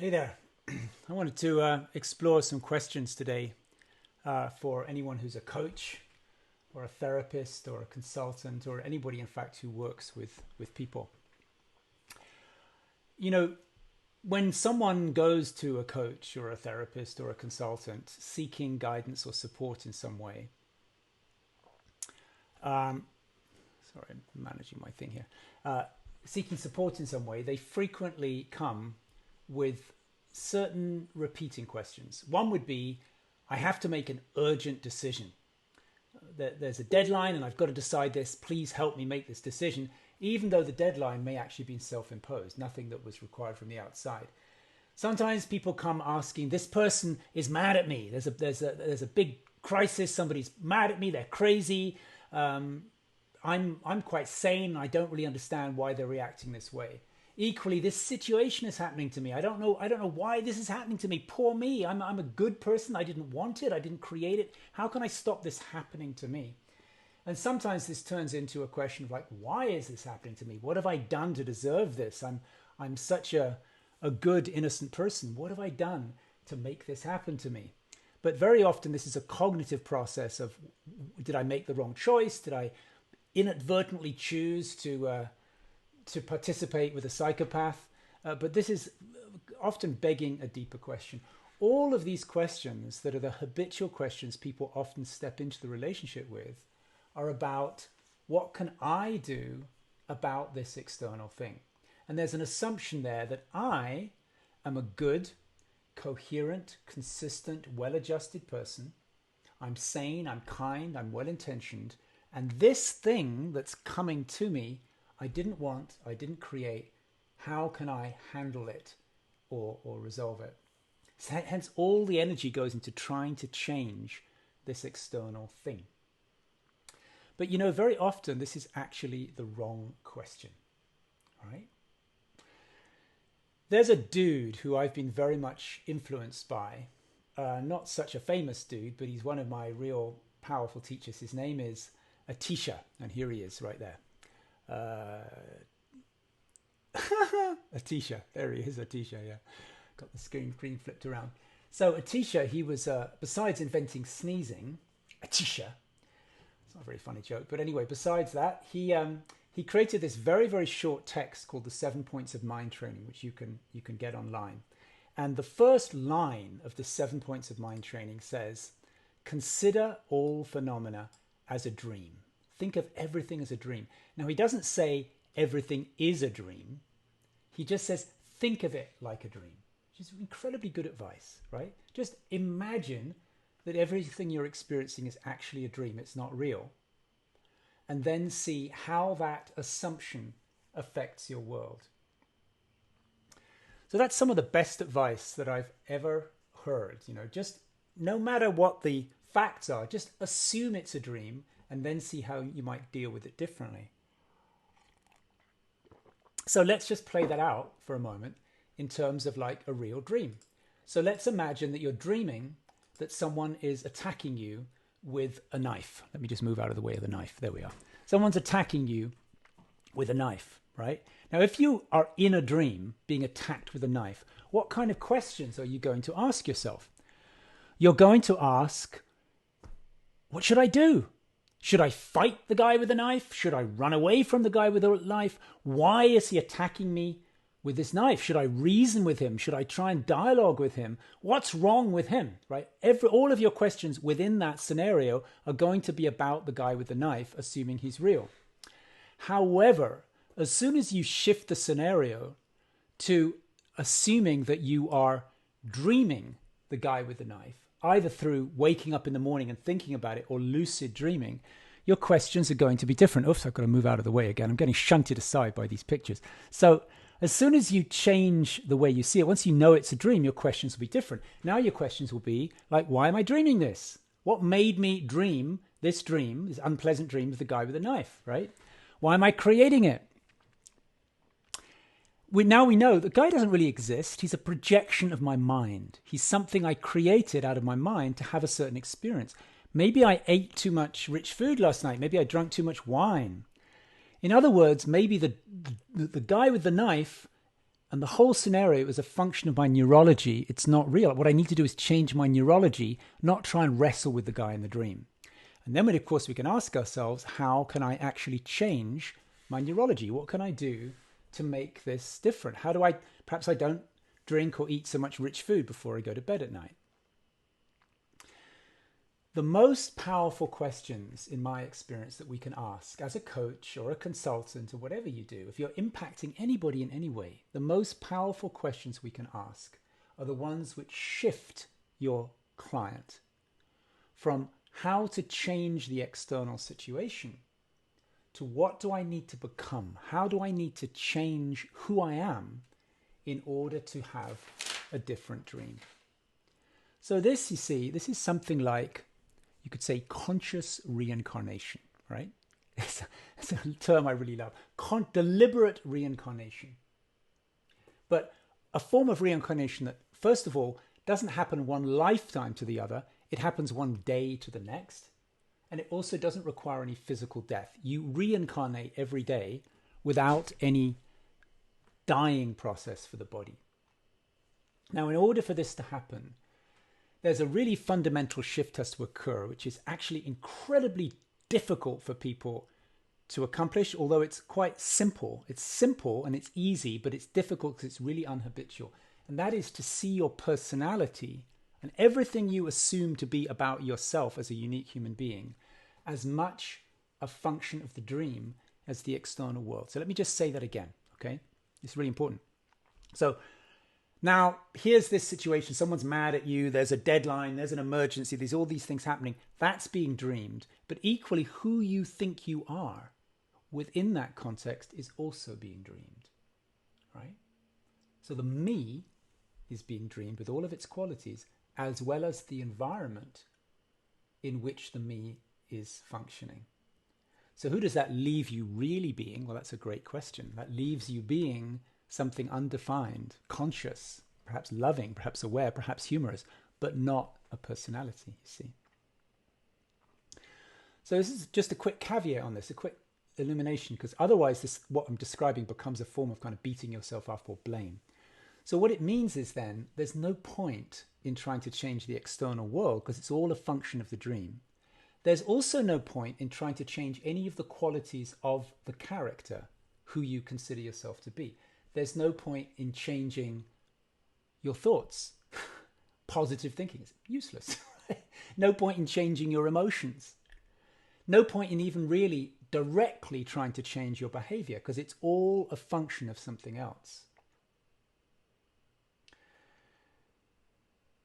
Hey there. I wanted to explore some questions today for anyone who's a coach or a therapist or a consultant or anybody, in fact, who works with people. You know, when someone goes to a coach or a therapist or a consultant seeking guidance or support in some way, um, sorry, I'm managing my thing here, seeking support in some way, they frequently come with certain repeating questions. One would be, I have to make an urgent decision. There's a deadline and I've got to decide this. Please help me make this decision, even though the deadline may actually be self-imposed, nothing that was required from the outside. Sometimes people come asking, this person is mad at me. There's a big crisis. Somebody's mad at me. They're crazy. I'm quite sane. I don't really understand why they're reacting this way. Equally, this situation is happening to me. I don't know why this is happening to me. Poor me. I'm a good person. I didn't want it. I didn't create it. How can I stop this happening to me? And sometimes this turns into a question of like, why is this happening to me? What have I done to deserve this? I'm such a good, innocent person. What have I done to make this happen to me? But very often this is a cognitive process of, did I make the wrong choice? Did I inadvertently choose to participate with a psychopath? But this is often begging a deeper question. All of these questions that are the habitual questions people often step into the relationship with are about, what can I do about this external thing? And there's an assumption there that I am a good, coherent, consistent, well-adjusted person. I'm sane, I'm kind, I'm well-intentioned. And this thing that's coming to me, I didn't want, I didn't create. How can I handle it or resolve it? So hence, all the energy goes into trying to change this external thing. But you know, very often this is actually the wrong question, right? There's a dude who I've been very much influenced by, not such a famous dude, but he's one of my real powerful teachers. His name is Atisha, and here he is right there. Atisha, there he is, Atisha, yeah. Got the screen flipped around. So Atisha, he was, besides inventing sneezing, Atisha, it's not a very funny joke, but anyway, besides that, he created this very, very short text called the 7 Points of Mind Training, which you can get online. And the first line of the 7 Points of Mind Training says, consider all phenomena as a dream. Think of everything as a dream. Now, he doesn't say everything is a dream. He just says, think of it like a dream, which is incredibly good advice, right? Just imagine that everything you're experiencing is actually a dream. It's not real. And then see how that assumption affects your world. So that's some of the best advice that I've ever heard. You know, just no matter what the facts are, just assume it's a dream and then see how you might deal with it differently. So let's just play that out for a moment in terms of like a real dream. So let's imagine that you're dreaming that someone is attacking you with a knife. Let me just move out of the way of the knife. There we are. Someone's attacking you with a knife, right? Now, if you are in a dream being attacked with a knife, what kind of questions are you going to ask yourself? You're going to ask, what should I do? Should I fight the guy with a knife? Should I run away from the guy with a knife? Why is he attacking me with this knife? Should I reason with him? Should I try and dialogue with him? What's wrong with him, right? All of your questions within that scenario are going to be about the guy with the knife, assuming he's real. However, as soon as you shift the scenario to assuming that you are dreaming the guy with the knife, either through waking up in the morning and thinking about it or lucid dreaming, your questions are going to be different. Oops, I've got to move out of the way again. I'm getting shunted aside by these pictures. So as soon as you change the way you see it, once you know it's a dream, your questions will be different. Now your questions will be like, why am I dreaming this? What made me dream, this unpleasant dream of the guy with the knife, right? Why am I creating it? Now we know the guy doesn't really exist. He's a projection of my mind. He's something I created out of my mind to have a certain experience. Maybe I ate too much rich food last night. Maybe I drank too much wine. In other words, maybe the guy with the knife And the whole scenario is a function of my neurology. It's not real. What I need to do is change my neurology, not try and wrestle with the guy in the dream. And then, of course, we can ask ourselves, how can I actually change my neurology? What can I do to make this different? How do I, perhaps I don't drink or eat so much rich food before I go to bed at night. The most powerful questions, in my experience, that we can ask as a coach or a consultant or whatever you do, if you're impacting anybody in any way, the most powerful questions we can ask are the ones which shift your client from how to change the external situation to what do I need to become? How do I need to change who I am in order to have a different dream? So this, you see, this is something like, you could say, conscious reincarnation, right? It's a term I really love. Deliberate reincarnation. But a form of reincarnation that, first of all, doesn't happen one lifetime to the other. It happens one day to the next. And it also doesn't require any physical death. You reincarnate every day without any dying process for the body. Now, in order for this to happen, there's a really fundamental shift has to occur, which is actually incredibly difficult for people to accomplish, although it's quite simple. It's simple and it's easy, but it's difficult because it's really unhabitual. And that is to see your personality and everything you assume to be about yourself as a unique human being as much a function of the dream as the external world. So let me just say that again, okay? It's really important. So now, here's this situation. Someone's mad at you. There's a deadline. There's an emergency. There's all these things happening. That's being dreamed. But equally, who you think you are within that context is also being dreamed, right? So the me is being dreamed with all of its qualities, as well as the environment in which the me is functioning. So who does that leave you really being? Well, that's a great question. That leaves you being something undefined, conscious, perhaps loving, perhaps aware, perhaps humorous, but not a personality, you see. So this is just a quick caveat on this, a quick illumination, because otherwise this, what I'm describing, becomes a form of kind of beating yourself up or blame. So what it means is then, there's no point in trying to change the external world because it's all a function of the dream. There's also no point in trying to change any of the qualities of the character who you consider yourself to be. There's no point in changing your thoughts. Positive thinking is useless. No point in changing your emotions. No point in even really directly trying to change your behavior because it's all a function of something else.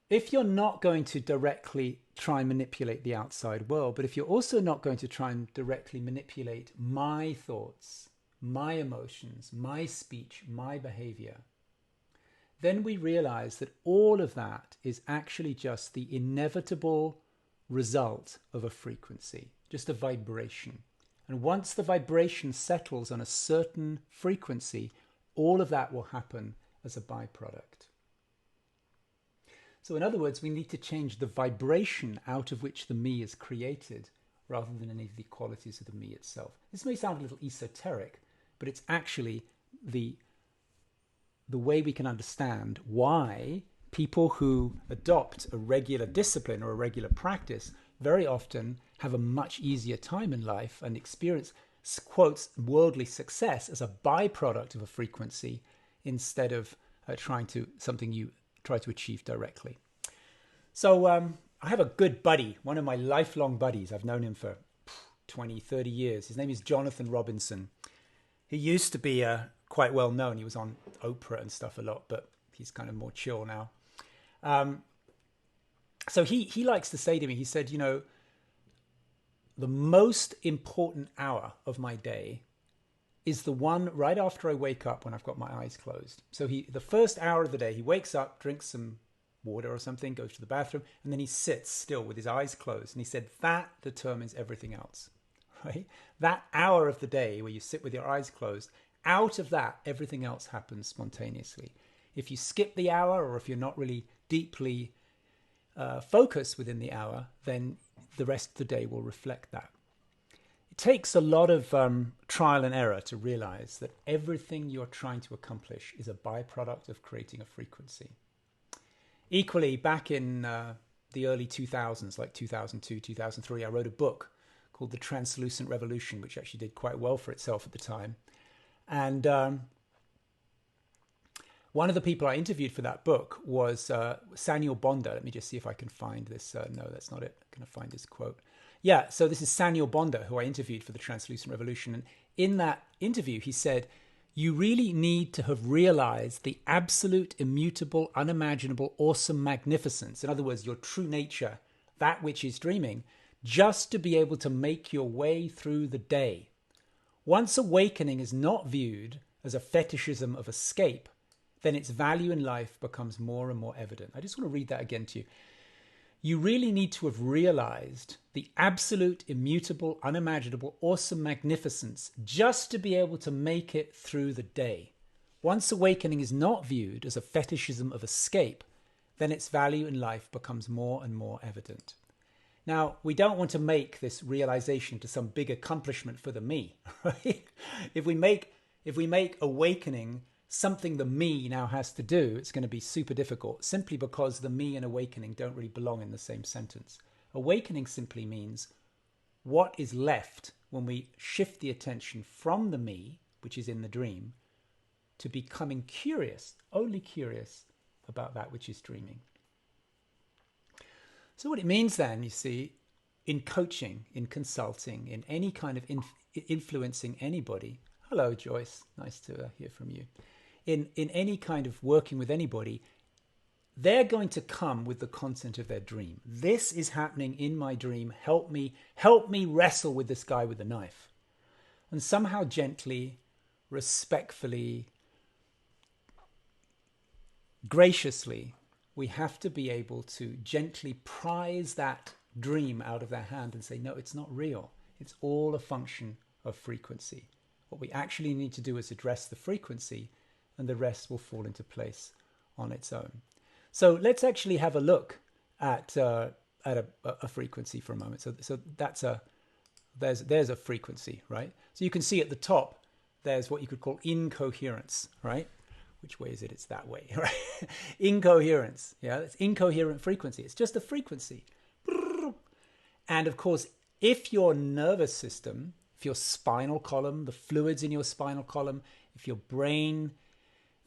If you're not going to directly try and manipulate the outside world, but if you're also not going to try and directly manipulate my thoughts, my emotions, my speech, my behavior, then we realize that all of that is actually just the inevitable result of a frequency, just a vibration. And once the vibration settles on a certain frequency, all of that will happen as a byproduct. So in other words, we need to change the vibration out of which the me is created rather than any of the qualities of the me itself. This may sound a little esoteric, but it's actually the way we can understand why people who adopt a regular discipline or a regular practice very often have a much easier time in life and experience, quotes, worldly success as a byproduct of a frequency instead of something you try to achieve directly. So I have a good buddy, one of my lifelong buddies. I've known him for 20, 30 years. His name is Jonathan Robinson. He used to be quite well known. He was on Oprah and stuff a lot, but he's kind of more chill now. So he likes to say to me, he said, you know, the most important hour of my day is the one right after I wake up when I've got my eyes closed. So the first hour of the day, he wakes up, drinks some water or something, goes to the bathroom, and then he sits still with his eyes closed. And he said that determines everything else, right? That hour of the day where you sit with your eyes closed, out of that, everything else happens spontaneously. If you skip the hour, or if you're not really deeply focused within the hour, then the rest of the day will reflect that. It takes a lot of trial and error to realize that everything you're trying to accomplish is a byproduct of creating a frequency. Equally, back in the early 2000s, like 2002, 2003, I wrote a book called The Translucent Revolution, which actually did quite well for itself at the time. And one of the people I interviewed for that book was Sanil Bonda. Let me just see if I can find this. No, that's not it. I'm going to find this quote. Yeah, so this is Sanil Bonda, who I interviewed for The Translucent Revolution. And in that interview, he said, you really need to have realized the absolute, immutable, unimaginable, awesome magnificence. In other words, your true nature, that which is dreaming, just to be able to make your way through the day. Once awakening is not viewed as a fetishism of escape, then its value in life becomes more and more evident. I just want to read that again to you. You really need to have realized the absolute, immutable, unimaginable, awesome magnificence just to be able to make it through the day. Once awakening is not viewed as a fetishism of escape, then its value in life becomes more and more evident. Now, we don't want to make this realization to some big accomplishment for the me, right? If we make awakening something the me now has to do, it's going to be super difficult, simply because the me and awakening don't really belong in the same sentence. Awakening simply means what is left when we shift the attention from the me, which is in the dream, to becoming curious, only curious about that which is dreaming. So what it means then, you see, in coaching, in consulting, in any kind of influencing anybody. Hello, Joyce. Nice to hear from you. In any kind of working with anybody, they're going to come with the content of their dream. This is happening in my dream. Help me wrestle with this guy with the knife. And somehow gently, respectfully, graciously, we have to be able to gently prise that dream out of their hand and say, no, it's not real. It's all a function of frequency. What we actually need to do is address the frequency, and the rest will fall into place on its own. So let's actually have a look at a frequency for a moment. So there's a frequency, right? So you can see at the top, there's what you could call incoherence, right? Which way is it? It's that way, right? Incoherence, yeah, it's incoherent frequency. It's just a frequency. And of course, if your nervous system, if your spinal column, the fluids in your spinal column, if your brain,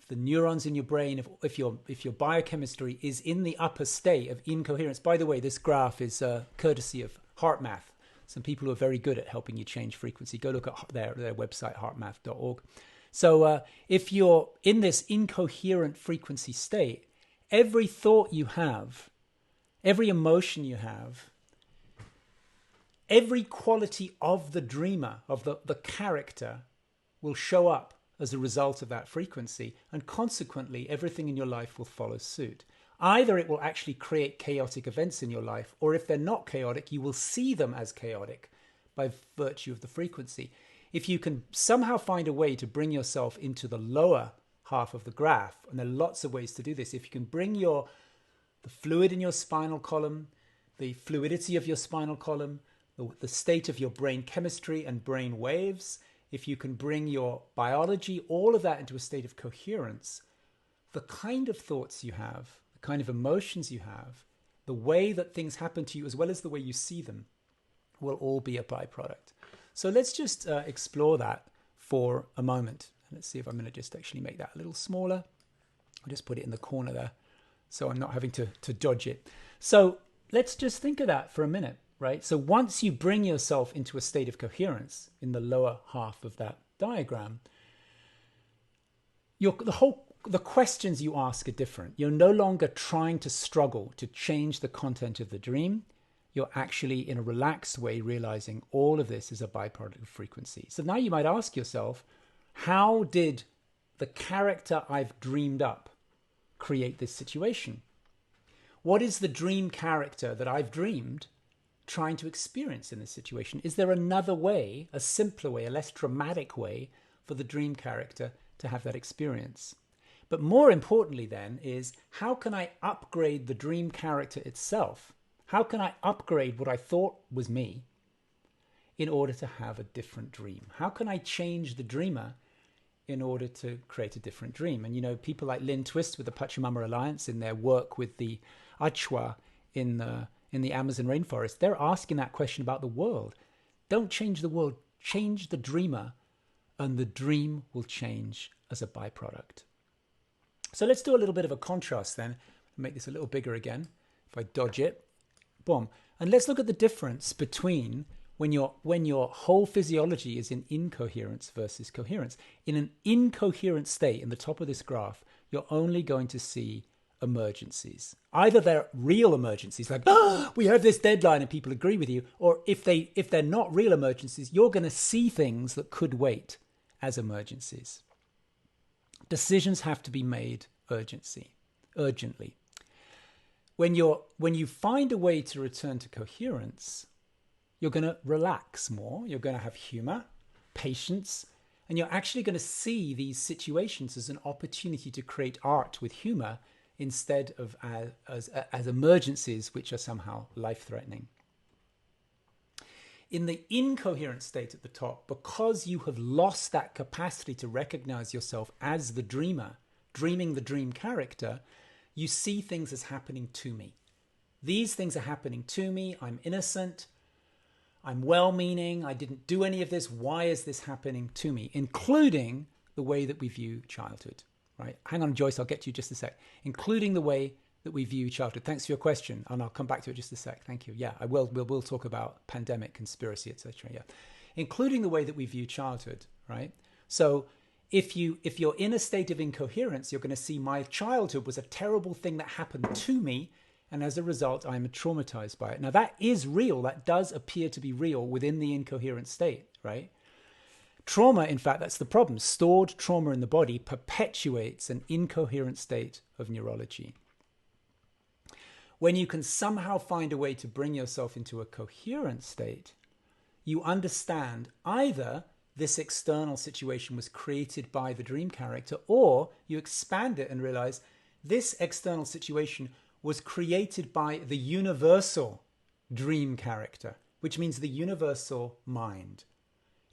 the neurons in your brain, if your biochemistry is in the upper state of incoherence. By the way, this graph is courtesy of HeartMath, some people who are very good at helping you change frequency. Go look at their website, heartmath.org. So if you're in this incoherent frequency state, every thought you have, every emotion you have, every quality of the dreamer, of the character, will show up as a result of that frequency, and consequently everything in your life will follow suit. Either it will actually create chaotic events in your life, or if they're not chaotic, you will see them as chaotic by virtue of the frequency. If you can somehow find a way to bring yourself into the lower half of the graph, and there are lots of ways to do this, if you can bring the fluid in your spinal column, the fluidity of your spinal column, the state of your brain chemistry and brain waves, if you can bring your biology, all of that into a state of coherence, the kind of thoughts you have, the kind of emotions you have, the way that things happen to you, as well as the way you see them, will all be a byproduct. So let's just explore that for a moment. Let's see if I'm going to just actually make that a little smaller. I'll just put it in the corner there so I'm not having to dodge it. So let's just think of that for a minute. Right? So once you bring yourself into a state of coherence in the lower half of that diagram, the questions you ask are different. You're no longer trying to struggle to change the content of the dream. You're actually, in a relaxed way, realizing all of this is a byproduct of frequency. So now you might ask yourself, how did the character I've dreamed up create this situation? What is the dream character that I've dreamed trying to experience in this situation? Is there another way, a simpler way, a less dramatic way for the dream character to have that experience? But more importantly then is, how can I upgrade the dream character itself? How can I upgrade what I thought was me in order to have a different dream? How can I change the dreamer in order to create a different dream? And, you know, people like Lynn Twist with the Pachamama Alliance in their work with the Achwa in the Amazon rainforest, they're asking that question about the world. Don't change the world, change the dreamer, and the dream will change as a byproduct. So let's do a little bit of a contrast then. Make this a little bigger again. If I dodge it, boom. And let's look at the difference between when your whole physiology is in incoherence versus coherence. In an incoherent state, in the top of this graph, you're only going to see emergencies. Either they're real emergencies, like, oh, we have this deadline and people agree with you, or if they're not real emergencies, you're going to see things that could wait as emergencies. Decisions have to be made urgently. When you find a way to return to coherence, you're going to relax more, you're going to have humor, patience, and you're actually going to see these situations as an opportunity to create art with humor instead of as emergencies which are somehow life-threatening. In the incoherent state at the top, because you have lost that capacity to recognize yourself as the dreamer, dreaming the dream character, you see things as happening to me. These things are happening to me. I'm innocent. I'm well-meaning. I didn't do any of this. Why is this happening to me? Including the way that we view childhood, right? Hang on, Joyce, I'll get to you just a sec. Including the way that we view childhood. Thanks for your question, and I'll come back to it just a sec. Thank you. Yeah, I will. We'll talk about pandemic, conspiracy, etc. Yeah, including the way that we view childhood, right? So if you're in a state of incoherence, you're going to see my childhood was a terrible thing that happened to me, and as a result, I'm traumatized by it. Now that is real. That does appear to be real within the incoherent state, right? Trauma, in fact, that's the problem. Stored trauma in the body perpetuates an incoherent state of neurology. When you can somehow find a way to bring yourself into a coherent state, you understand either this external situation was created by the dream character, or you expand it and realize this external situation was created by the universal dream character, which means the universal mind.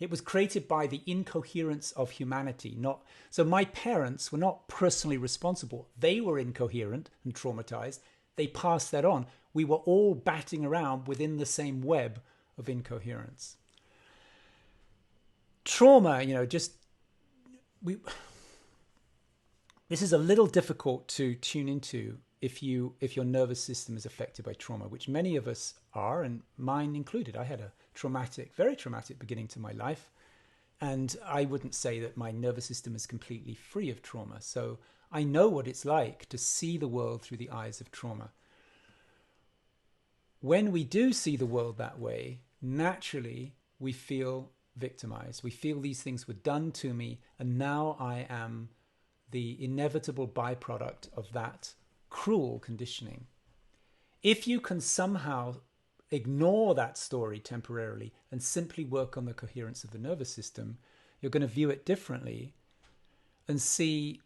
It was created by the incoherence of humanity. So my parents were not personally responsible. They were incoherent and traumatized. They passed that on. We were all batting around within the same web of incoherence. Trauma, this is a little difficult to tune into if your nervous system is affected by trauma, which many of us are, and mine included. I had a very traumatic beginning to my life, and I wouldn't say that my nervous system is completely free of trauma. So I know what it's like to see the world through the eyes of trauma. When we do see the world that way, naturally we feel victimized. We feel these things were done to me, and now I am the inevitable byproduct of that cruel conditioning. If you can somehow ignore that story temporarily and simply work on the coherence of the nervous system, you're going to view it differently and see,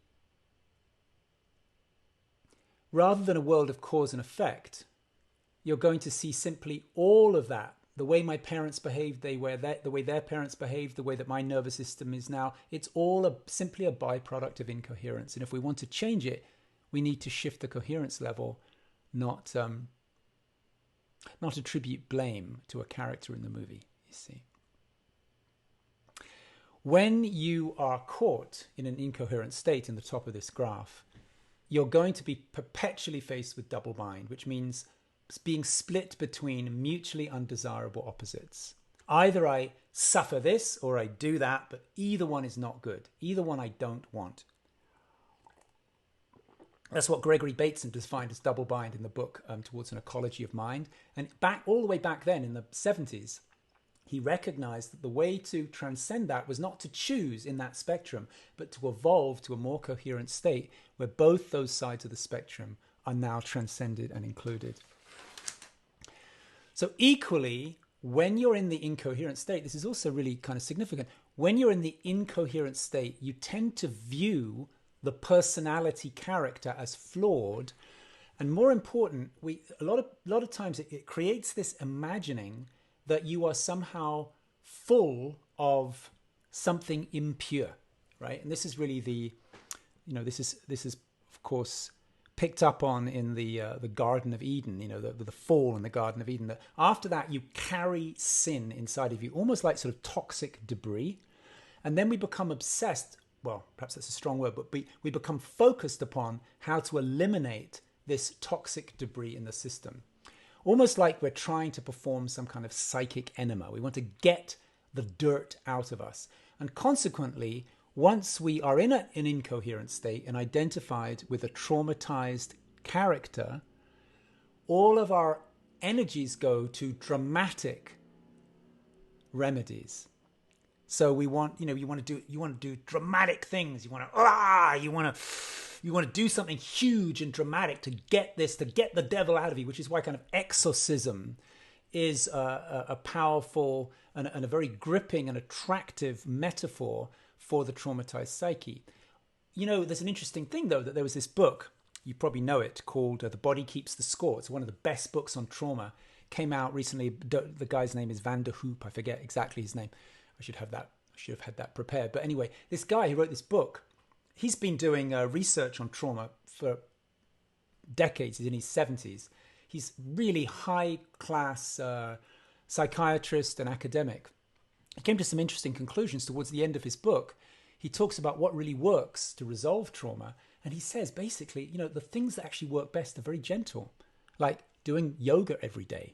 rather than a world of cause and effect, you're going to see simply all of that. The way my parents behaved, the way their parents behaved, the way that my nervous system is now, it's all simply a byproduct of incoherence. And if we want to change it, we need to shift the coherence level, not attribute blame to a character in the movie, you see. When you are caught in an incoherent state in the top of this graph, you're going to be perpetually faced with double bind, which means being split between mutually undesirable opposites. Either I suffer this or I do that, but either one is not good. Either one I don't want. That's what Gregory Bateson defined as double bind in the book Towards an Ecology of Mind. And all the way back then in the 70s, he recognized that the way to transcend that was not to choose in that spectrum, but to evolve to a more coherent state where both those sides of the spectrum are now transcended and included. So equally, when you're in the incoherent state, this is also really kind of significant. When you're in the incoherent state, you tend to view the personality character as flawed. And more important, a lot of times it creates this imagining that you are somehow full of something impure, right? And this is really this is of course picked up on in the Garden of Eden, the fall in the Garden of Eden. That after that, you carry sin inside of you, almost like sort of toxic debris. And then we become obsessed, well, perhaps that's a strong word, but we become focused upon how to eliminate this toxic debris in the system. Almost like we're trying to perform some kind of psychic enema. We want to get the dirt out of us. And consequently, once we are in an incoherent state and identified with a traumatized character, all of our energies go to dramatic remedies. So you want to do dramatic things. You want to do something huge and dramatic to get the devil out of you, which is why kind of exorcism is a powerful and a very gripping and attractive metaphor for the traumatized psyche. There's an interesting thing, though, that there was this book, you probably know it, called The Body Keeps the Score. It's one of the best books on trauma. Came out recently. The guy's name is Van der Hoop. I forget exactly his name. I should have had that prepared. But anyway, this guy who wrote this book, he's been doing research on trauma for decades. He's in his 70s. He's really high-class psychiatrist and academic. He came to some interesting conclusions towards the end of his book. He talks about what really works to resolve trauma. And he says, basically, the things that actually work best are very gentle, like doing yoga every day,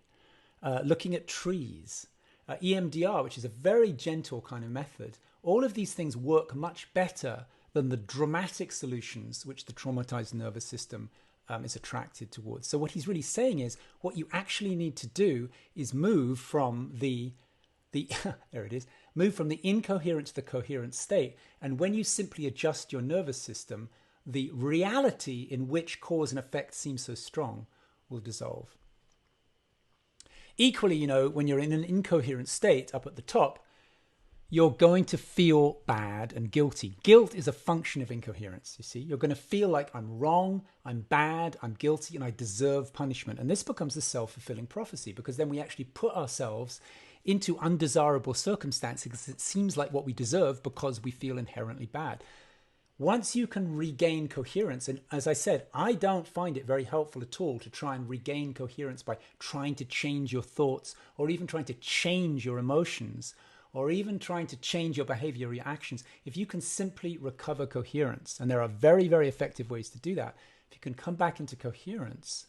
looking at trees, EMDR, which is a very gentle kind of method. All of these things work much better than the dramatic solutions which the traumatized nervous system is attracted towards. So what he's really saying is what you actually need to do is move from the move from the incoherent to the coherent state. And when you simply adjust your nervous system, the reality in which cause and effect seems so strong will dissolve. Equally, when you're in an incoherent state up at the top, you're going to feel bad and guilty. Guilt is a function of incoherence, you see. You're going to feel like I'm wrong, I'm bad, I'm guilty, and I deserve punishment. And this becomes a self-fulfilling prophecy, because then we actually put ourselves into undesirable circumstances because it seems like what we deserve because we feel inherently bad. Once you can regain coherence, and as I said, I don't find it very helpful at all to try and regain coherence by trying to change your thoughts or even trying to change your emotions or even trying to change your behavior or your actions. If you can simply recover coherence, and there are very, very effective ways to do that, if you can come back into coherence,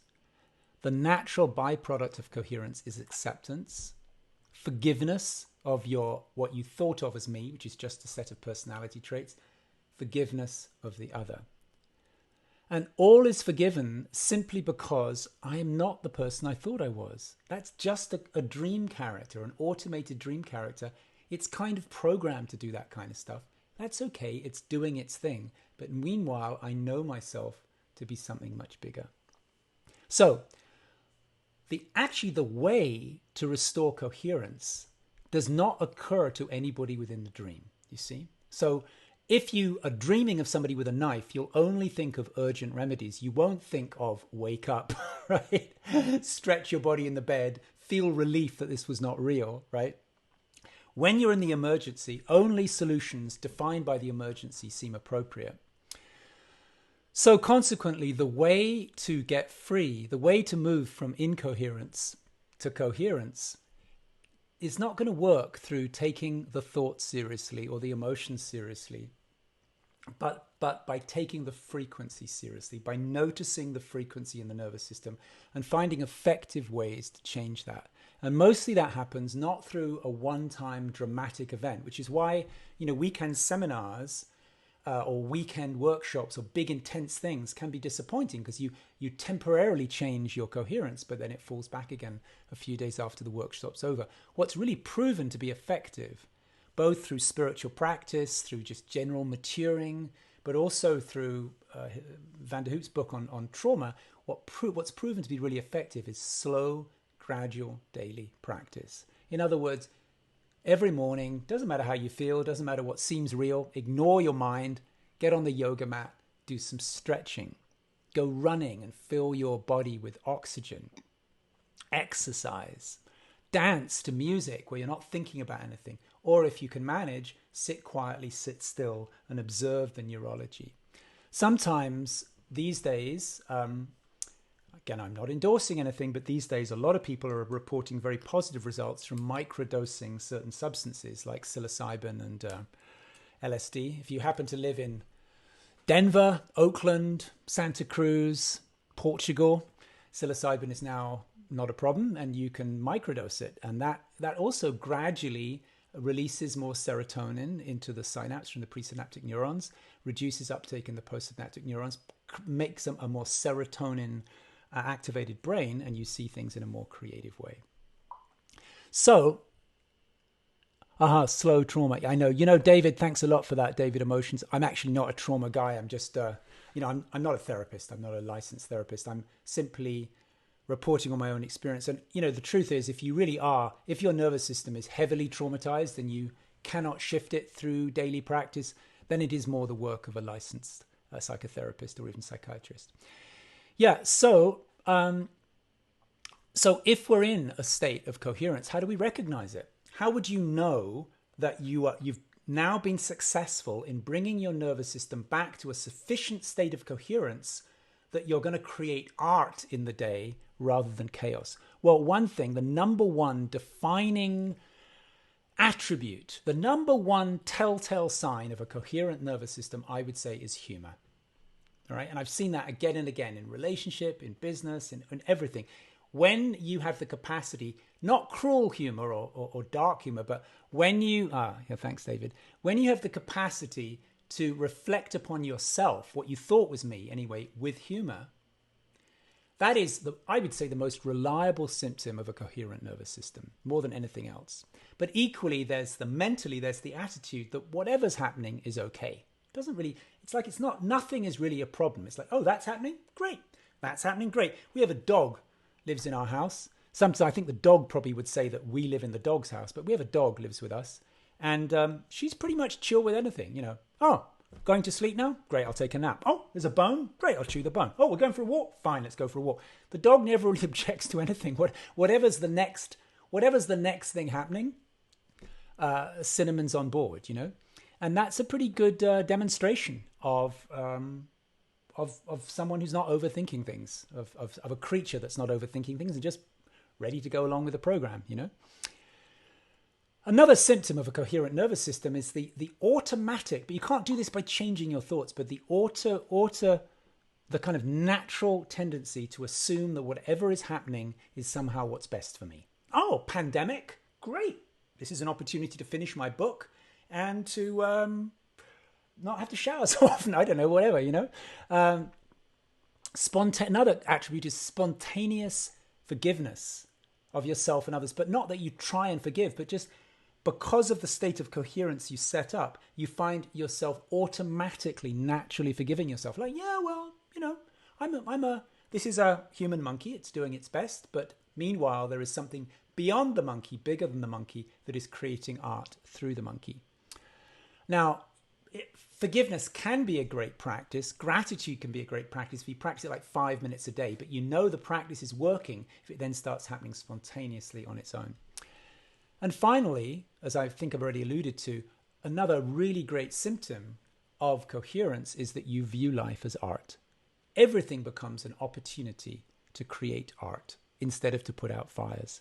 the natural byproduct of coherence is acceptance, forgiveness of what you thought of as me, which is just a set of personality traits, forgiveness of the other. And all is forgiven simply because I am not the person I thought I was. That's just a dream character, an automated dream character. It's kind of programmed to do that kind of stuff. That's okay, it's doing its thing. But meanwhile, I know myself to be something much bigger. So, the way to restore coherence does not occur to anybody within the dream, you see? So, if you are dreaming of somebody with a knife, you'll only think of urgent remedies. You won't think of wake up, right? Stretch your body in the bed, feel relief that this was not real, right? When you're in the emergency, only solutions defined by the emergency seem appropriate. So consequently, the way to get free, the way to move from incoherence to coherence is not going to work through taking the thoughts seriously or the emotions seriously, but by taking the frequency seriously, by noticing the frequency in the nervous system and finding effective ways to change that. And mostly that happens not through a one-time dramatic event, which is why, weekend seminars or weekend workshops or big intense things can be disappointing, because you temporarily change your coherence, but then it falls back again a few days after the workshop's over. What's really proven to be effective, both through spiritual practice, through just general maturing, but also through Van der Hoop's book on trauma, what's proven to be really effective is slow, gradual daily practice. In other words, every morning, doesn't matter how you feel, doesn't matter what seems real, ignore your mind, get on the yoga mat, do some stretching, go running and fill your body with oxygen, exercise, dance to music where you're not thinking about anything. Or if you can manage, sit quietly, sit still, and observe the neurology. Sometimes these days, again, I'm not endorsing anything, but these days a lot of people are reporting very positive results from microdosing certain substances like psilocybin and LSD. If you happen to live in Denver, Oakland, Santa Cruz, Portugal, psilocybin is now not a problem, and you can microdose it. And that also gradually releases more serotonin into the synapse from the presynaptic neurons, reduces uptake in the postsynaptic neurons, makes them a more serotonin activated brain, and you see things in a more creative way. So, slow trauma. I know, David, thanks a lot for that, David Emotions. I'm actually not a trauma guy. I'm just, I'm not a therapist. I'm not a licensed therapist. I'm simply reporting on my own experience. And, the truth is, if your nervous system is heavily traumatized and you cannot shift it through daily practice, then it is more the work of a licensed psychotherapist or even psychiatrist. Yeah, so if we're in a state of coherence, how do we recognize it? How would you know that you've now been successful in bringing your nervous system back to a sufficient state of coherence that you're going to create art in the day rather than chaos? Well, one thing, the number one defining attribute, the number one telltale sign of a coherent nervous system, I would say, is humor. All right. And I've seen that again and again in relationship, in business, in everything. When you have the capacity, not cruel humor or dark humor, but when you, thanks, David. When you have the capacity to reflect upon yourself, what you thought was me anyway, with humor, that is, I would say, the most reliable symptom of a coherent nervous system, more than anything else. But equally, there's the attitude that whatever's happening is okay. Nothing is really a problem. It's like, oh, that's happening? Great. That's happening? Great. We have a dog lives in our house. Sometimes I think the dog probably would say that we live in the dog's house, but we have a dog lives with us. And she's pretty much chill with anything, Oh, going to sleep now? Great, I'll take a nap. Oh, there's a bone? Great, I'll chew the bone. Oh, we're going for a walk? Fine, let's go for a walk. The dog never really objects to anything. Whatever's the next thing happening, Cinnamon's on board, And that's a pretty good demonstration of someone who's not overthinking things, of a creature that's not overthinking things and just ready to go along with the program, Another symptom of a coherent nervous system is the automatic, but you can't do this by changing your thoughts, but the kind of natural tendency to assume that whatever is happening is somehow what's best for me. Oh, pandemic? Great. This is an opportunity to finish my book and to not have to shower so often. I don't know, whatever, Another attribute is spontaneous forgiveness of yourself and others, but not that you try and forgive, but just because of the state of coherence you set up, you find yourself automatically, naturally forgiving yourself. Like, yeah, well, this is a human monkey. It's doing its best. But meanwhile, there is something beyond the monkey, bigger than the monkey, that is creating art through the monkey. Now, forgiveness can be a great practice. Gratitude can be a great practice if you practice it like 5 minutes a day, but the practice is working if it then starts happening spontaneously on its own. And finally, as I think I've already alluded to, another really great symptom of coherence is that you view life as art. Everything becomes an opportunity to create art instead of to put out fires.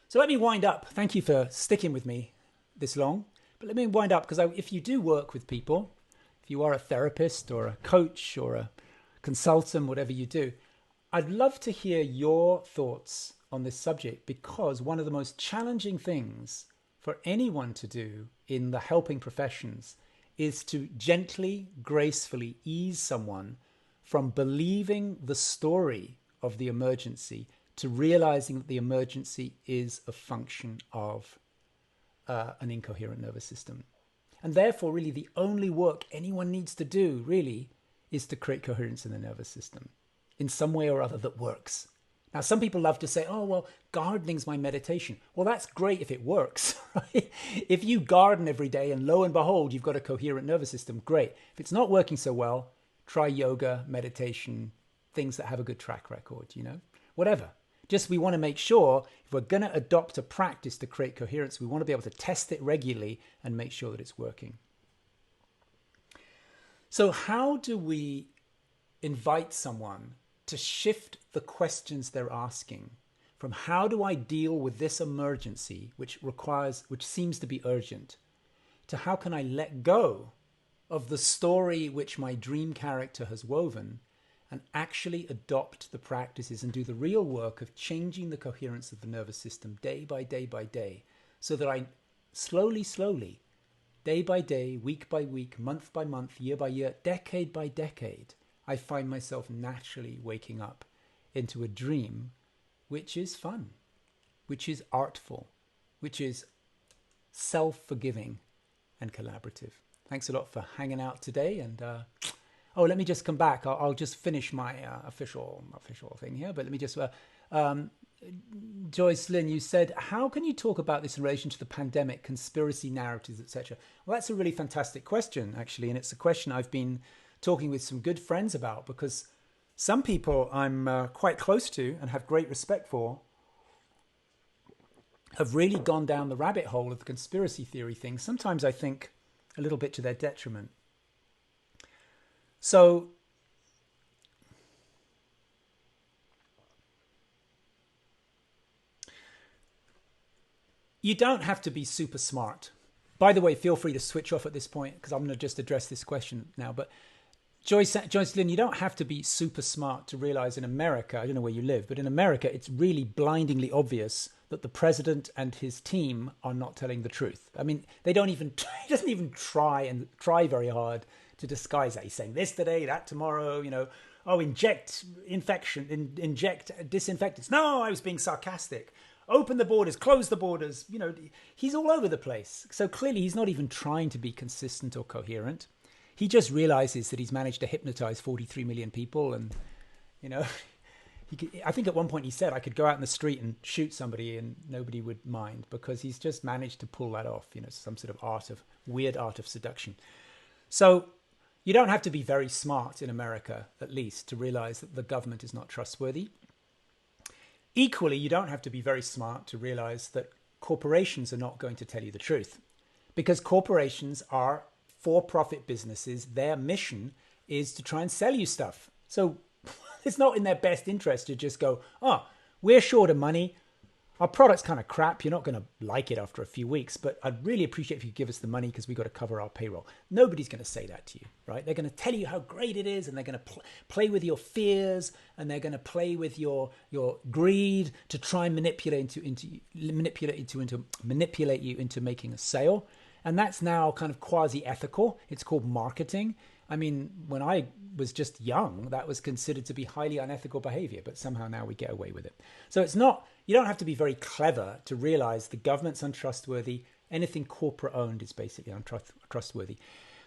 So let me wind up. Thank you for sticking with me this long. But let me wind up, because if you do work with people, if you are a therapist or a coach or a consultant, whatever you do, I'd love to hear your thoughts on this subject, because one of the most challenging things for anyone to do in the helping professions is to gently, gracefully ease someone from believing the story of the emergency to realizing that the emergency is a function of an incoherent nervous system. And therefore, really, the only work anyone needs to do, really, is to create coherence in the nervous system in some way or other that works. Now, some people love to say, oh, well, gardening's my meditation. Well, that's great if it works, right? If you garden every day and lo and behold, you've got a coherent nervous system, great. If it's not working so well, try yoga, meditation, things that have a good track record, Whatever. Just we want to make sure if we're going to adopt a practice to create coherence, we want to be able to test it regularly and make sure that it's working. So how do we invite someone to shift the questions they're asking from how do I deal with this emergency, which seems to be urgent, to how can I let go of the story which my dream character has woven and actually adopt the practices and do the real work of changing the coherence of the nervous system day by day by day, so that I slowly, day by day, week by week, month by month, year by year, decade by decade, I find myself naturally waking up into a dream which is fun, which is artful, which is self-forgiving and collaborative. Thanks a lot for hanging out today. And let me just come back. I'll just finish my official thing here. But let me just, Joyce Lynn, you said, how can you talk about this in relation to the pandemic, conspiracy narratives, etc.? Well, that's a really fantastic question, actually. And it's a question I've been talking with some good friends about, because some people I'm quite close to and have great respect for have really gone down the rabbit hole of the conspiracy theory thing. Sometimes I think a little bit to their detriment. So you don't have to be super smart. By the way, feel free to switch off at this point because I'm going to just address this question now. But Joyce Lynn, you don't have to be super smart to realize in America, I don't know where you live, but in America, it's really blindingly obvious that the president and his team are not telling the truth. I mean, he doesn't even try very hard to disguise that. He's saying this today, that tomorrow, inject disinfectants. No, I was being sarcastic. Open the borders, close the borders. He's all over the place. So clearly he's not even trying to be consistent or coherent. He just realizes that he's managed to hypnotize 43 million people. And, I think at one point he said I could go out in the street and shoot somebody and nobody would mind, because he's just managed to pull that off, some sort of weird art of seduction. So you don't have to be very smart in America, at least, to realize that the government is not trustworthy. Equally, you don't have to be very smart to realize that corporations are not going to tell you the truth, because corporations are for-profit businesses. Their mission is to try and sell you stuff. So it's not in their best interest to just go, we're short of money. Our product's kind of crap. You're not going to like it after a few weeks, but I'd really appreciate if you give us the money because we've got to cover our payroll. Nobody's going to say that to you, right? They're going to tell you how great it is, and they're going to play with your fears, and they're going to play with your greed to try and manipulate you into making a sale. And that's now kind of quasi-ethical. It's called marketing. I mean, when I was just young, that was considered to be highly unethical behavior, but somehow now we get away with it. So you don't have to be very clever to realize the government's untrustworthy. Anything corporate owned is basically untrustworthy.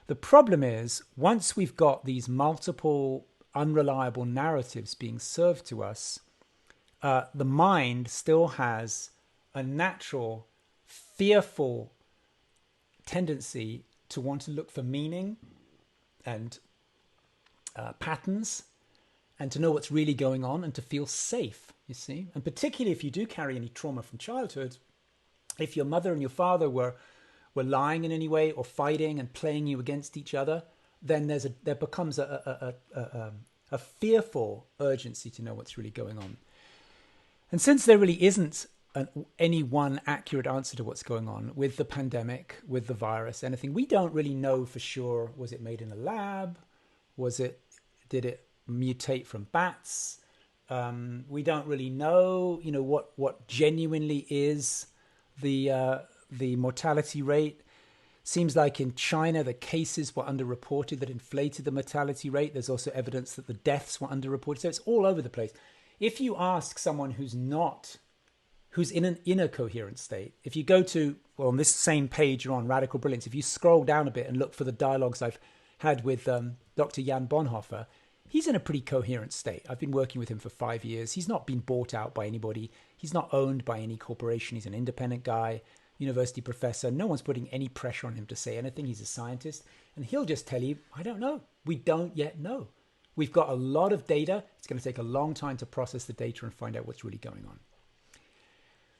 The problem is, once we've got these multiple unreliable narratives being served to us, the mind still has a natural, fearful tendency to want to look for meaning and patterns, and to know what's really going on, and to feel safe, you see. And particularly if you do carry any trauma from childhood, if your mother and your father were lying in any way or fighting and playing you against each other, then there becomes a fearful urgency to know what's really going on. And since there really isn't any one accurate answer to what's going on with the pandemic, with the virus, anything, we don't really know for sure. Was it made in a lab? Did it mutate from bats? We don't really know, what genuinely is the mortality rate. Seems like in China, the cases were underreported that inflated the mortality rate. There's also evidence that the deaths were underreported. So it's all over the place. If you ask someone who's in an inner coherent state, if you go to, on this same page, you're on Radical Brilliance, if you scroll down a bit and look for the dialogues I've had with Dr. Jan Bonhoeffer, he's in a pretty coherent state. I've been working with him for 5 years. He's not been bought out by anybody. He's not owned by any corporation. He's an independent guy, university professor. No one's putting any pressure on him to say anything. He's a scientist. And he'll just tell you, I don't know. We don't yet know. We've got a lot of data. It's going to take a long time to process the data and find out what's really going on.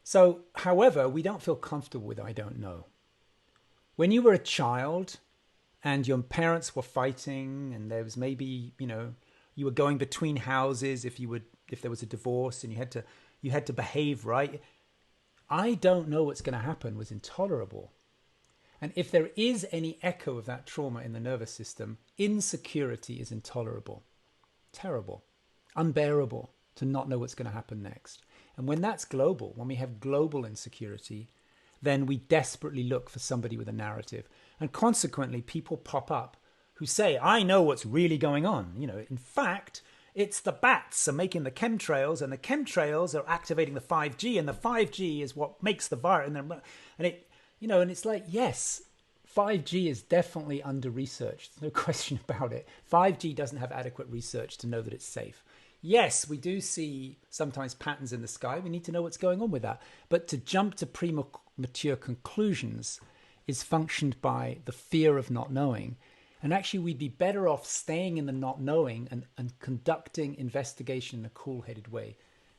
So, however, we don't feel comfortable with I don't know. When you were a child and your parents were fighting and there was maybe, you were going between houses if there was a divorce and you had to behave right. I don't know what's going to happen was intolerable. And if there is any echo of that trauma in the nervous system, insecurity is intolerable, terrible, unbearable to not know what's going to happen next. And when that's global, when we have global insecurity, then we desperately look for somebody with a narrative. And consequently, people pop up who say, I know what's really going on. In fact, it's the bats are making the chemtrails and the chemtrails are activating the 5G and the 5G is what makes the virus. And it's like, yes, 5G is definitely under-researched. There's no question about it. 5G doesn't have adequate research to know that it's safe. Yes, we do see sometimes patterns in the sky. We need to know what's going on with that. But to jump to premature conclusions is functioned by the fear of not knowing. And actually, we'd be better off staying in the not knowing and conducting investigation in a cool-headed way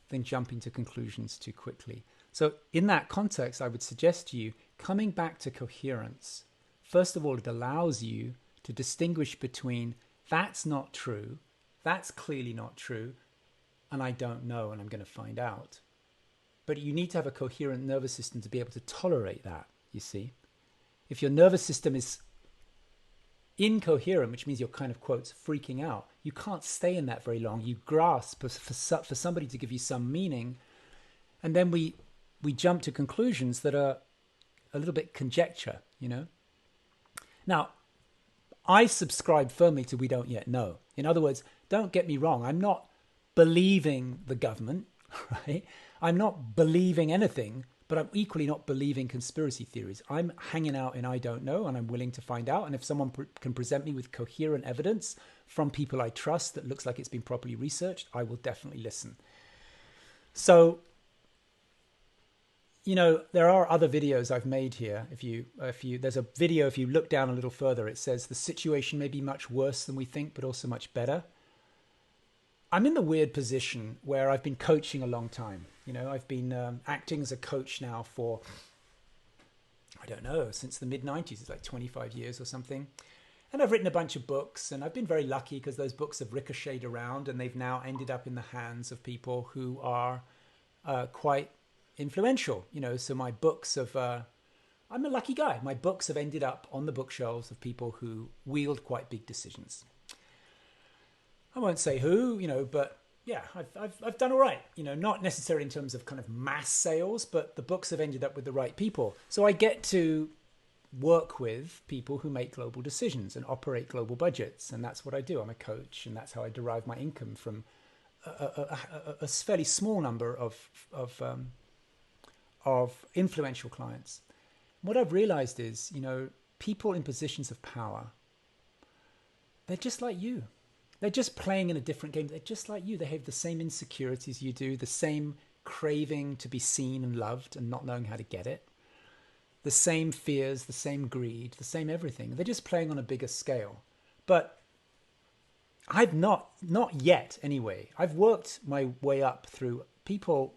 than jumping to conclusions too quickly. So in that context, I would suggest to you, coming back to coherence, first of all, it allows you to distinguish between that's not true, that's clearly not true, and I don't know, and I'm going to find out. But you need to have a coherent nervous system to be able to tolerate that, you see. If your nervous system is incoherent, which means you're kind of, quotes, freaking out, you can't stay in that very long. You grasp for somebody to give you some meaning, and then we jump to conclusions that are a little bit conjecture, Now, I subscribe firmly to we don't yet know. In other words, don't get me wrong, I'm not believing the government, right? I'm not believing anything, but I'm equally not believing conspiracy theories. I'm hanging out in I don't know, and I'm willing to find out. And if someone can present me with coherent evidence from people I trust that looks like it's been properly researched, I will definitely listen. So, there are other videos I've made here. There's a video, if you look down a little further, it says the situation may be much worse than we think, but also much better. I'm in the weird position where I've been coaching a long time. I've been acting as a coach now for, I don't know, since the mid-90s. It's like 25 years or something. And I've written a bunch of books, and I've been very lucky because those books have ricocheted around and they've now ended up in the hands of people who are quite influential. So my books I'm a lucky guy. My books have ended up on the bookshelves of people who wield quite big decisions. I won't say who, but yeah, I've done all right. Not necessarily in terms of kind of mass sales, but the books have ended up with the right people. So I get to work with people who make global decisions and operate global budgets, and that's what I do. I'm a coach, and that's how I derive my income from a fairly small number of influential clients. What I've realized is, people in positions of power, they're just like you. They're just playing in a different game. They're just like you. They have the same insecurities you do, the same craving to be seen and loved and not knowing how to get it, the same fears, the same greed, the same everything. They're just playing on a bigger scale. But I've not yet anyway. I've worked my way up through people,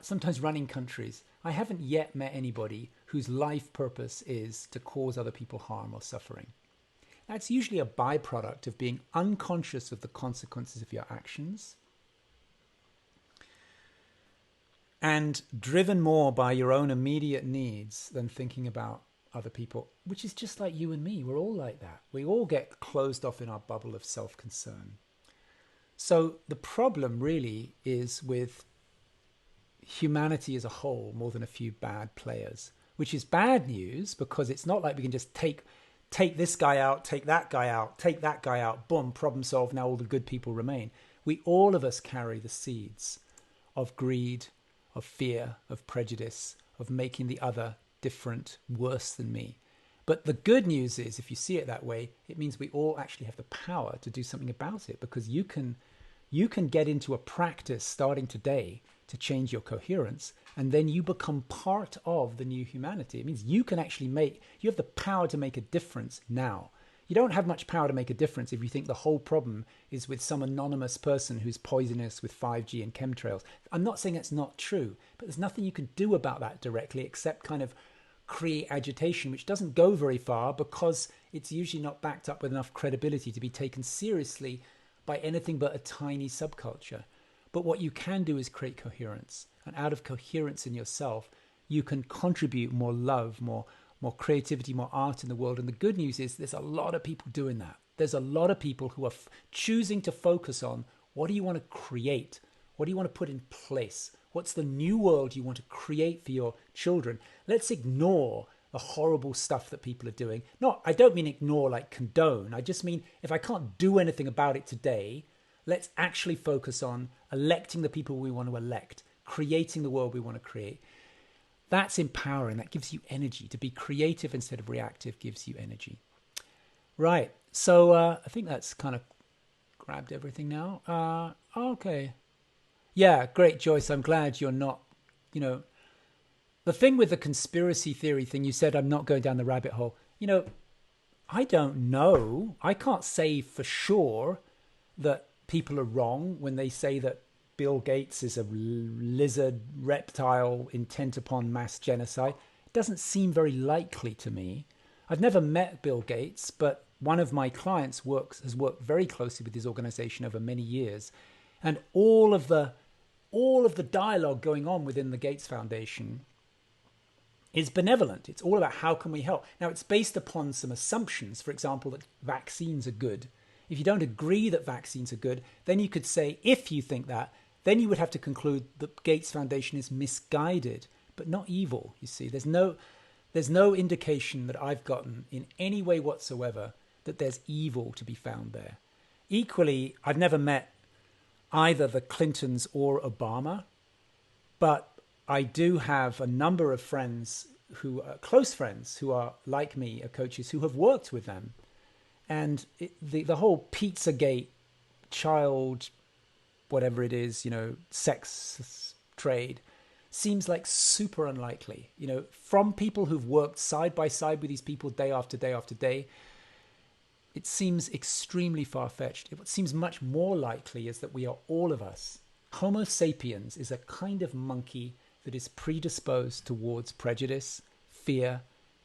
sometimes running countries. I haven't yet met anybody whose life purpose is to cause other people harm or suffering. That's usually a byproduct of being unconscious of the consequences of your actions and driven more by your own immediate needs than thinking about other people, which is just like you and me. We're all like that. We all get closed off in our bubble of self-concern. So the problem really is with humanity as a whole more than a few bad players, which is bad news because it's not like we can just take this guy out, take that guy out, take that guy out, boom, problem solved, now all the good people remain. All of us carry the seeds of greed, of fear, of prejudice, of making the other different, worse than me. But the good news is, if you see it that way, it means we all actually have the power to do something about it, because you can get into a practice starting today to change your coherence, and then you become part of the new humanity. It means you can actually you have the power to make a difference now. You don't have much power to make a difference if you think the whole problem is with some anonymous person who's poisonous with 5G and chemtrails. I'm not saying it's not true, but there's nothing you can do about that directly except kind of create agitation, which doesn't go very far because it's usually not backed up with enough credibility to be taken seriously by anything but a tiny subculture. But what you can do is create coherence. And out of coherence in yourself, you can contribute more love, more creativity, more art in the world. And the good news is there's a lot of people doing that. There's a lot of people who are choosing to focus on what do you want to create? What do you want to put in place? What's the new world you want to create for your children? Let's ignore the horrible stuff that people are doing. No, I don't mean ignore like condone. I just mean if I can't do anything about it today, let's actually focus on electing the people we want to elect, creating the world we want to create. That's empowering. That gives you energy. To be creative instead of reactive gives you energy. Right. So I think that's kind of grabbed everything now. Okay. Yeah, great, Joyce. I'm glad you're not, the thing with the conspiracy theory thing, you said I'm not going down the rabbit hole. I don't know. I can't say for sure that people are wrong when they say that Bill Gates is a lizard reptile intent upon mass genocide. It doesn't seem very likely to me. I've never met Bill Gates, but one of my clients has worked very closely with his organization over many years. And all of the dialogue going on within the Gates Foundation is benevolent. It's all about how can we help. Now, it's based upon some assumptions, for example, that vaccines are good. If you don't agree that vaccines are good, then you could say, if you think that, then you would have to conclude that Gates Foundation is misguided, but not evil, you see. There's no indication that I've gotten in any way whatsoever that there's evil to be found there. Equally, I've never met either the Clintons or Obama, but I do have a number of friends who are close friends who are like me, are coaches who have worked with them. And the whole Pizzagate child, whatever it is, sex trade seems like super unlikely. From people who've worked side by side with these people day after day after day, it seems extremely far-fetched. What seems much more likely is that we are all of us. Homo sapiens is a kind of monkey that is predisposed towards prejudice, fear,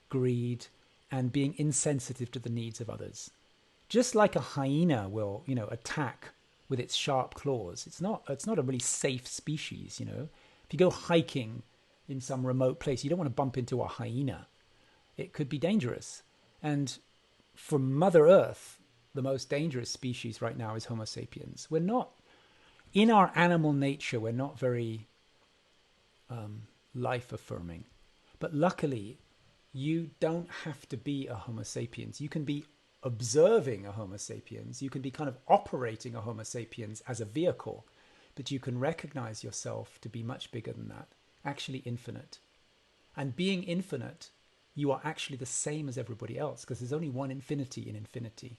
greed, and being insensitive to the needs of others. Just like a hyena will, attack with its sharp claws. It's not a really safe species, If you go hiking in some remote place, you don't want to bump into a hyena. It could be dangerous. And for Mother Earth, the most dangerous species right now is Homo sapiens. We're not, in our animal nature, we're not very life-affirming. But luckily, you don't have to be a Homo sapiens. You can be observing a Homo sapiens. You can be kind of operating a Homo sapiens as a vehicle. But you can recognize yourself to be much bigger than that, actually infinite. And being infinite, you are actually the same as everybody else because there's only one infinity in infinity,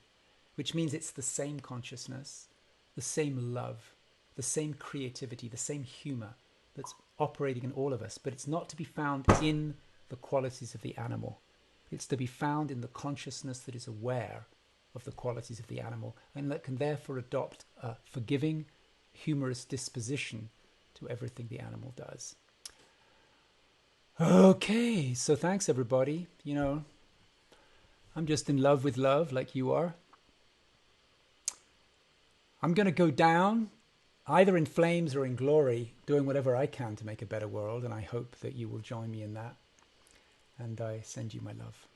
which means it's the same consciousness, the same love, the same creativity, the same humor that's operating in all of us. But it's not to be found in the qualities of the animal. It's to be found in the consciousness that is aware of the qualities of the animal and that can therefore adopt a forgiving, humorous disposition to everything the animal does. Okay, so thanks everybody. I'm just in love with love like you are. I'm going to go down either in flames or in glory, doing whatever I can to make a better world, and I hope that you will join me in that. And I send you my love.